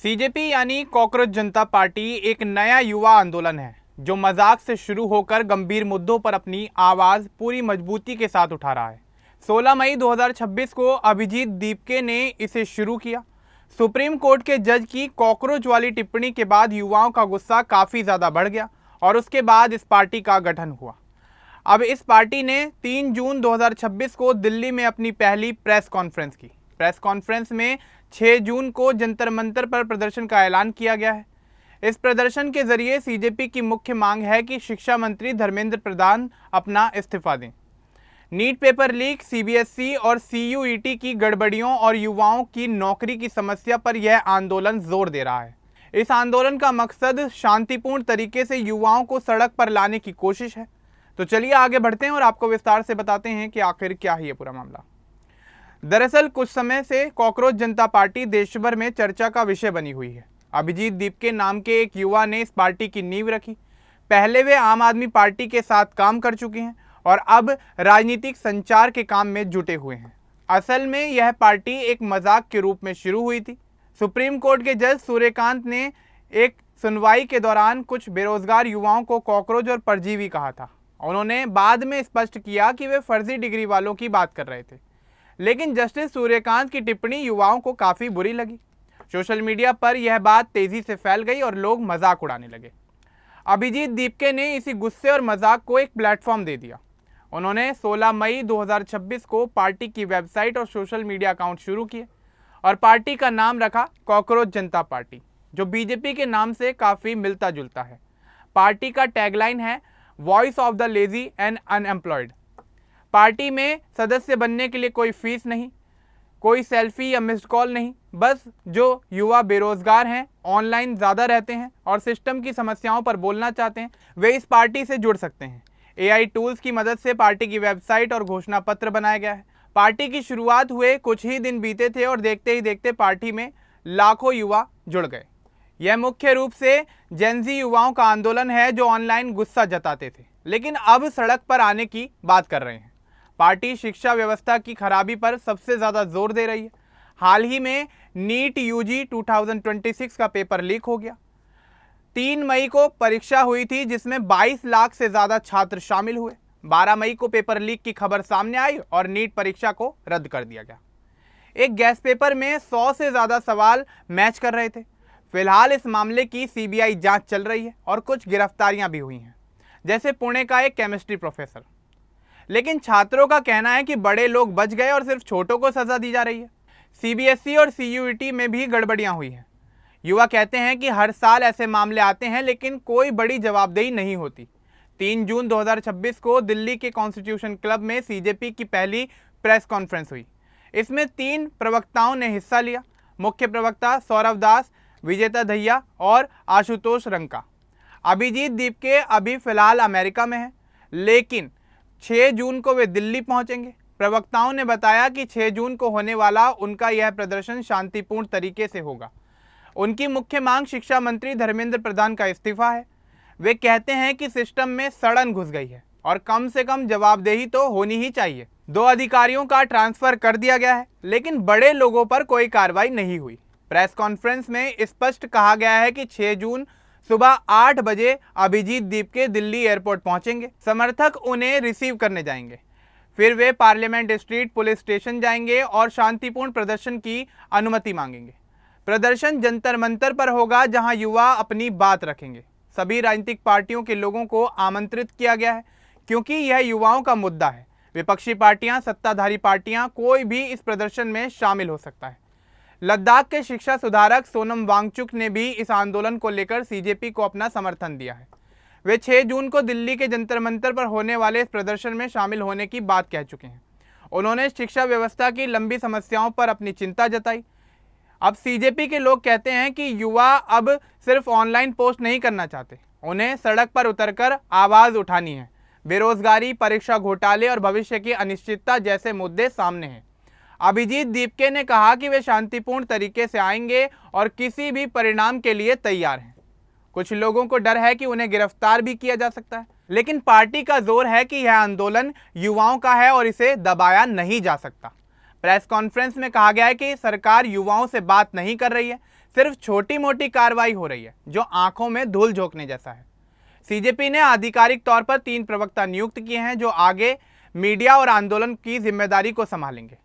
CJP यानी cockroach जनता party एक नया युवा आंदोलन है जो मजाक से शुरू होकर गंभीर मुद्दों पर अपनी आवाज पूरी मजबूती के साथ उठा रहा है। 16 मई 2026 को अभिजीत दीपके ने इसे शुरू किया। सुप्रीम कोर्ट के जज की कॉकरोच वाली टिप्पणी के बाद युवाओं का गुस्सा काफ़ी ज़्यादा बढ़ गया और उसके बाद इस पार्टी का गठन हुआ। अब इस पार्टी ने 3 जून 2026 को दिल्ली में अपनी पहली प्रेस कॉन्फ्रेंस की। प्रेस कॉन्फ्रेंस में 6 जून को जंतर मंतर पर प्रदर्शन का ऐलान किया गया है। इस प्रदर्शन के जरिए सीजेपी की मुख्य मांग है कि शिक्षा मंत्री धर्मेंद्र प्रधान अपना इस्तीफा दें। नीट पेपर लीक, सीबीएसई और सीयूईटी की गड़बड़ियों और युवाओं की नौकरी की समस्या पर यह आंदोलन जोर दे रहा है। इस आंदोलन का मकसद शांतिपूर्ण तरीके से युवाओं को सड़क पर लाने की कोशिश है। तो चलिए आगे बढ़ते हैं और आपको विस्तार से बताते हैं कि आखिर क्या है ये पूरा मामला। दरअसल कुछ समय से कॉकरोच जनता पार्टी देश भर में चर्चा का विषय बनी हुई है। अभिजीत दीपके नाम के एक युवा ने इस पार्टी की नींव रखी। पहले वे आम आदमी पार्टी के साथ काम कर चुके हैं और अब राजनीतिक संचार के काम में जुटे हुए हैं। असल में यह पार्टी एक मजाक के रूप में शुरू हुई थी। सुप्रीम कोर्ट के जज सूर्यकांत ने एक सुनवाई के दौरान कुछ बेरोजगार युवाओं को कॉकरोच और परजीवी कहा था। उन्होंने बाद में स्पष्ट किया कि वे फर्जी डिग्री वालों की बात कर रहे थे, लेकिन जस्टिस सूर्यकांत की टिप्पणी युवाओं को काफ़ी बुरी लगी। सोशल मीडिया पर यह बात तेज़ी से फैल गई और लोग मजाक उड़ाने लगे। अभिजीत दीपके ने इसी गुस्से और मजाक को एक प्लेटफॉर्म दे दिया। उन्होंने 16 मई 2026 को पार्टी की वेबसाइट और सोशल मीडिया अकाउंट शुरू किए और पार्टी का नाम रखा कॉकरोच जनता पार्टी, जो बीजेपी के नाम से काफ़ी मिलता जुलता है। पार्टी का टैगलाइन है voice of the lazy and unemployed. Party में सदस्य बनने के लिए कोई फीस नहीं, कोई सेल्फी या मिस्ड कॉल नहीं। बस जो युवा बेरोजगार हैं, ऑनलाइन ज़्यादा रहते हैं और सिस्टम की समस्याओं पर बोलना चाहते हैं, वे इस पार्टी से जुड़ सकते हैं। एआई टूल्स की मदद से पार्टी की वेबसाइट और घोषणा पत्र बनाया गया है। पार्टी की शुरुआत हुए कुछ ही दिन बीते थे और देखते ही देखते पार्टी में लाखों युवा जुड़ गए। यह मुख्य रूप से जेनजी युवाओं का आंदोलन है जो ऑनलाइन गुस्सा जताते थे लेकिन अब सड़क पर आने की बात कर रहे हैं। पार्टी शिक्षा व्यवस्था की खराबी पर सबसे ज़्यादा जोर दे रही है। हाल ही में नीट यूजी 2026 का पेपर लीक हो गया। 3 मई को परीक्षा हुई थी जिसमें 22 लाख से ज़्यादा छात्र शामिल हुए। 12 मई को पेपर लीक की खबर सामने आई और नीट परीक्षा को रद्द कर दिया गया। एक गैस पेपर में 100 से ज़्यादा सवाल मैच कर रहे थे। फिलहाल इस मामले की सीबीआई जांच चल रही है और कुछ गिरफ्तारियां भी हुई हैं, जैसे पुणे का एक केमिस्ट्री प्रोफेसर। लेकिन छात्रों का कहना है कि बड़े लोग बच गए और सिर्फ छोटों को सजा दी जा रही है। सीबीएसई और सीयूईटी में भी गड़बड़ियां हुई हैं। युवा कहते हैं कि हर साल ऐसे मामले आते हैं लेकिन कोई बड़ी जवाबदेही नहीं होती। 3 जून 2026 को दिल्ली के कॉन्स्टिट्यूशन क्लब में सीजेपी की पहली प्रेस कॉन्फ्रेंस हुई। इसमें 3 प्रवक्ताओं ने हिस्सा लिया। मुख्य प्रवक्ता सौरभ दास, विजेता दहिया और आशुतोष रंका। अभिजीत दीपके अभी फिलहाल अमेरिका में है, लेकिन 6 जून को वे दिल्ली पहुंचेंगे। प्रवक्ताओं ने बताया कि 6 जून को होने वाला उनका यह प्रदर्शन शांतिपूर्ण तरीके से होगा। उनकी मुख्य मांग शिक्षा मंत्री धर्मेंद्र प्रधान का इस्तीफा है। वे कहते हैं कि सिस्टम में सड़न घुस गई है और कम से कम जवाबदेही तो होनी ही चाहिए। 2 अधिकारियों का ट्रांसफर कर दिया गया है लेकिन बड़े लोगों पर कोई कार्रवाई नहीं हुई। प्रेस कॉन्फ्रेंस में स्पष्ट कहा गया है कि 6 जून सुबह 8 बजे अभिजीत दीपके दिल्ली एयरपोर्ट पहुंचेंगे। समर्थक उन्हें रिसीव करने जाएंगे। फिर वे पार्लियामेंट स्ट्रीट पुलिस स्टेशन जाएंगे और शांतिपूर्ण प्रदर्शन की अनुमति मांगेंगे। प्रदर्शन जंतर मंतर पर होगा जहां युवा अपनी बात रखेंगे। सभी राजनीतिक पार्टियों के लोगों को आमंत्रित किया गया है क्योंकि यह युवाओं का मुद्दा है। विपक्षी पार्टियां, सत्ताधारी पार्टियां, कोई भी इस प्रदर्शन में शामिल हो सकता है। लद्दाख के शिक्षा सुधारक सोनम वांगचुक ने भी इस आंदोलन को लेकर सीजेपी को अपना समर्थन दिया है। वे 6 जून को दिल्ली के जंतर मंतर पर होने वाले इस प्रदर्शन में शामिल होने की बात कह चुके हैं। उन्होंने शिक्षा व्यवस्था की लंबी समस्याओं पर अपनी चिंता जताई। अब सीजेपी के लोग कहते हैं कि युवा अब सिर्फ ऑनलाइन पोस्ट नहीं करना चाहते, उन्हें सड़क पर उतरकर आवाज़ उठानी है। बेरोजगारी, परीक्षा घोटाले और भविष्य की अनिश्चितता जैसे मुद्दे सामने हैं। अभिजीत दीपके ने कहा कि वे शांतिपूर्ण तरीके से आएंगे और किसी भी परिणाम के लिए तैयार हैं। कुछ लोगों को डर है कि उन्हें गिरफ्तार भी किया जा सकता है, लेकिन पार्टी का जोर है कि यह आंदोलन युवाओं का है और इसे दबाया नहीं जा सकता। प्रेस कॉन्फ्रेंस में कहा गया है कि सरकार युवाओं से बात नहीं कर रही है, सिर्फ छोटी मोटी कार्रवाई हो रही है जो आंखों में धूल झोंकने जैसा है। सीजेपी ने आधिकारिक तौर पर 3 प्रवक्ता नियुक्त किए हैं जो आगे मीडिया और आंदोलन की जिम्मेदारी को संभालेंगे।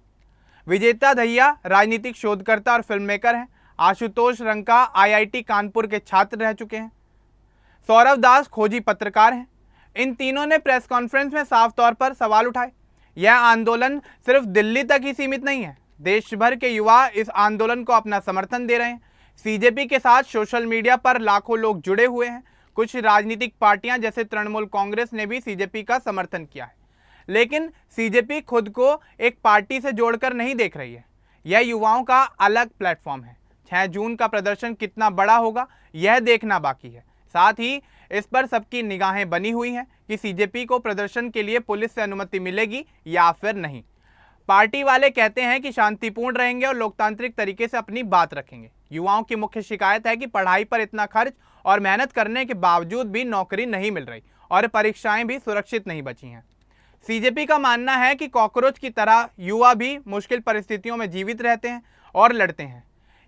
विजेता दहिया राजनीतिक शोधकर्ता और फिल्म मेकर हैं। आशुतोष रंका आईआईटी कानपुर के छात्र रह चुके हैं। सौरभ दास खोजी पत्रकार हैं। इन तीनों ने प्रेस कॉन्फ्रेंस में साफ तौर पर सवाल उठाए। यह आंदोलन सिर्फ दिल्ली तक ही सीमित नहीं है। देश भर के युवा इस आंदोलन को अपना समर्थन दे रहे हैं। सीजेपी के साथ सोशल मीडिया पर लाखों लोग जुड़े हुए हैं। कुछ राजनीतिक पार्टियां जैसे तृणमूल कांग्रेस ने भी सीजेपी का समर्थन किया है, लेकिन सीजेपी खुद को एक पार्टी से जोड़कर नहीं देख रही है। यह युवाओं का अलग प्लेटफॉर्म है। 6 जून का प्रदर्शन कितना बड़ा होगा यह देखना बाकी है। साथ ही इस पर सबकी निगाहें बनी हुई हैं कि सीजेपी को प्रदर्शन के लिए पुलिस से अनुमति मिलेगी या फिर नहीं। पार्टी वाले कहते हैं कि शांतिपूर्ण रहेंगे और लोकतांत्रिक तरीके से अपनी बात रखेंगे। युवाओं की मुख्य शिकायत है कि पढ़ाई पर इतना खर्च और मेहनत करने के बावजूद भी नौकरी नहीं मिल रही और परीक्षाएं भी सुरक्षित नहीं बची हैं। सीजेपी का मानना है कि कॉकरोच की तरह युवा भी मुश्किल परिस्थितियों में जीवित रहते हैं और लड़ते हैं।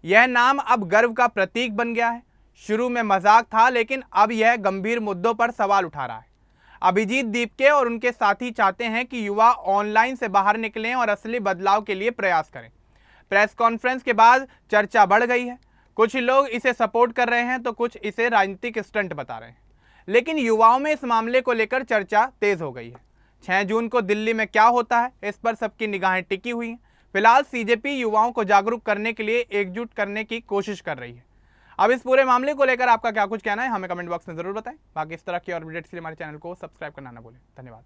यह नाम अब गर्व का प्रतीक बन गया है। शुरू में मजाक था, लेकिन अब यह गंभीर मुद्दों पर सवाल उठा रहा है। अभिजीत दीपके और उनके साथी चाहते हैं कि युवा ऑनलाइन से बाहर निकलें और असली बदलाव के लिए प्रयास करें। प्रेस कॉन्फ्रेंस के बाद चर्चा बढ़ गई है। कुछ लोग इसे सपोर्ट कर रहे हैं तो कुछ इसे राजनीतिक स्टंट बता रहे हैं, लेकिन युवाओं में इस मामले को लेकर चर्चा तेज हो गई है। 6 जून को दिल्ली में क्या होता है इस पर सबकी निगाहें टिकी हुई हैं। फिलहाल सीजेपी युवाओं को जागरूक करने के लिए एकजुट करने की कोशिश कर रही है। अब इस पूरे मामले को लेकर आपका क्या कुछ कहना है हमें कमेंट बॉक्स में जरूर बताएं। बाकी इस तरह की और अपडेट्स के लिए हमारे चैनल को सब्सक्राइब करना ना भूलें। धन्यवाद।